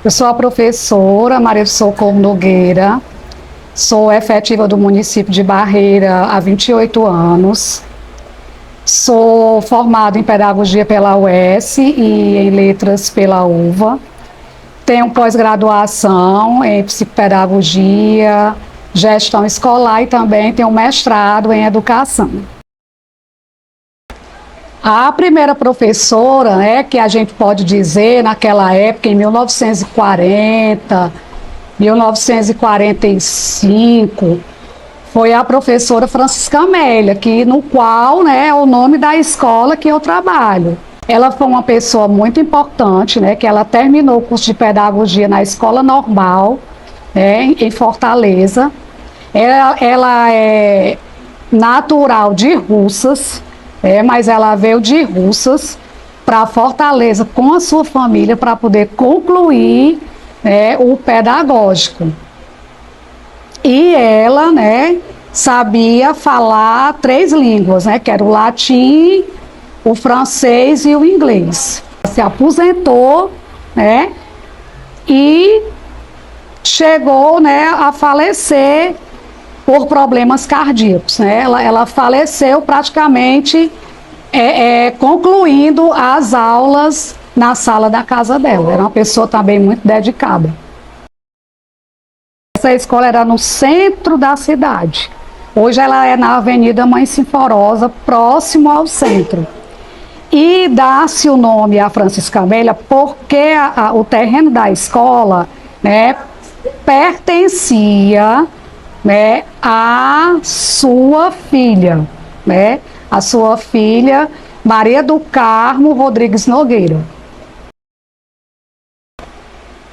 Eu sou a professora Maria do Socorro Nogueira, sou efetiva do município de Barreira há 28 anos, sou formada em Pedagogia pela UES e em Letras pela UVA, tenho pós-graduação em Psicopedagogia, Gestão Escolar e também tenho mestrado em Educação. A primeira professora, que a gente pode dizer, naquela época, em 1940, 1945, foi a professora Francisca Amélia, no qual é o nome da escola que eu trabalho. Ela foi uma pessoa muito importante, que ela terminou o curso de pedagogia na Escola Normal, em Fortaleza. Ela é natural de Russas, mas ela veio de Russas para Fortaleza com a sua família para poder concluir o pedagógico. E ela sabia falar 3 línguas, que era o latim, o francês e o inglês. Se aposentou e chegou a falecer por problemas cardíacos. Ela faleceu praticamente concluindo as aulas na sala da casa dela. Era uma pessoa também muito dedicada. Essa escola era no centro da cidade. Hoje ela é na Avenida Mãe Sinforosa, próximo ao centro. E dá-se o nome a Francisca Amélia porque o terreno da escola pertencia a sua filha, a sua filha Maria do Carmo Rodrigues Nogueira.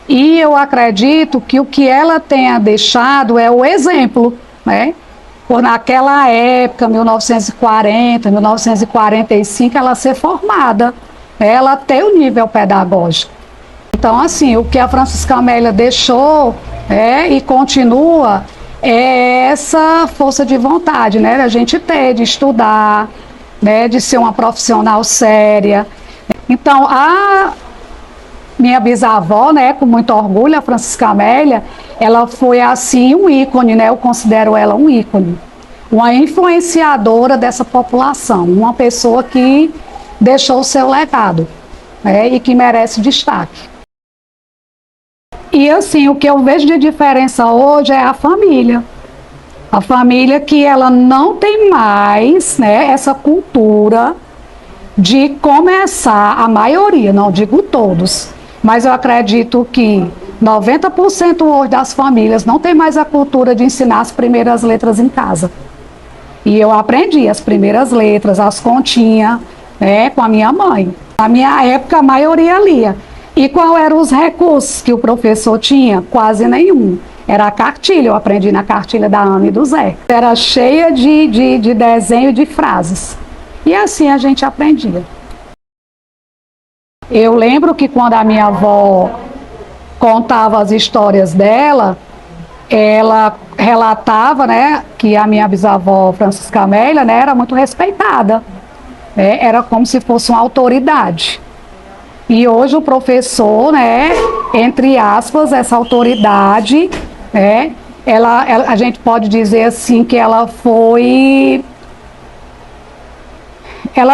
E eu acredito que o que ela tenha deixado é o exemplo, por naquela época, 1940, 1945, ela ser formada, ela ter o nível pedagógico. Então, assim, o que a Francisca Amélia deixou e continua é essa força de vontade, a gente ter, de estudar, de ser uma profissional séria. Então, a minha bisavó, com muito orgulho, a Francisca Amélia, ela foi, assim, um ícone, eu considero ela um ícone, uma influenciadora dessa população, uma pessoa que deixou o seu legado, e que merece destaque. E assim, o que eu vejo de diferença hoje é a família. A família que ela não tem mais essa cultura de começar, a maioria, não digo todos, mas eu acredito que 90% hoje das famílias não tem mais a cultura de ensinar as primeiras letras em casa. E eu aprendi as primeiras letras, as continhas, com a minha mãe. Na minha época, a maioria lia. E qual eram os recursos que o professor tinha? Quase nenhum. Era a cartilha, eu aprendi na cartilha da Ana e do Zé. Era cheia de desenho e de frases. E assim a gente aprendia. Eu lembro que quando a minha avó contava as histórias dela, ela relatava que a minha bisavó Francisca Amélia era muito respeitada. Era como se fosse uma autoridade. E hoje o professor, entre aspas, essa autoridade, a gente pode dizer assim que ela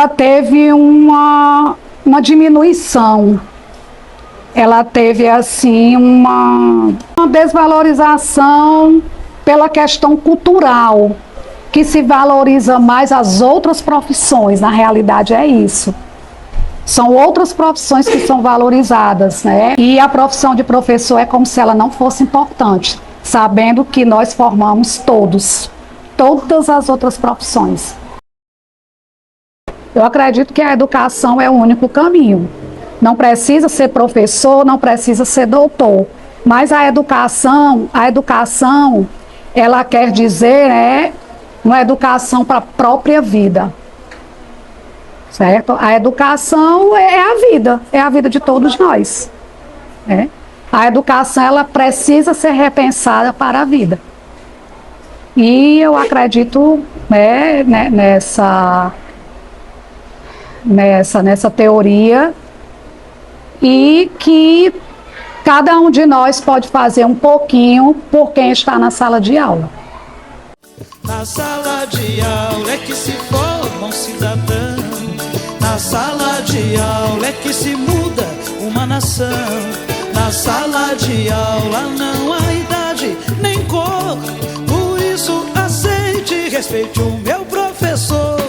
teve uma diminuição, ela teve assim uma desvalorização pela questão cultural, que se valoriza mais as outras profissões, na realidade é isso. São outras profissões que são valorizadas, E a profissão de professor é como se ela não fosse importante, sabendo que nós formamos todas as outras profissões. Eu acredito que a educação é o único caminho. Não precisa ser professor, não precisa ser doutor, mas a educação, ela quer dizer, uma educação para a própria vida. Certo? A educação é a vida de todos nós. A educação, ela precisa ser repensada para a vida. E eu acredito nessa teoria, e que cada um de nós pode fazer um pouquinho por quem está na sala de aula. Na sala de aula é que se forma um cidadão. Na sala de aula é que se muda uma nação. Na sala de aula não há idade nem cor. Por isso aceite e respeite o meu professor.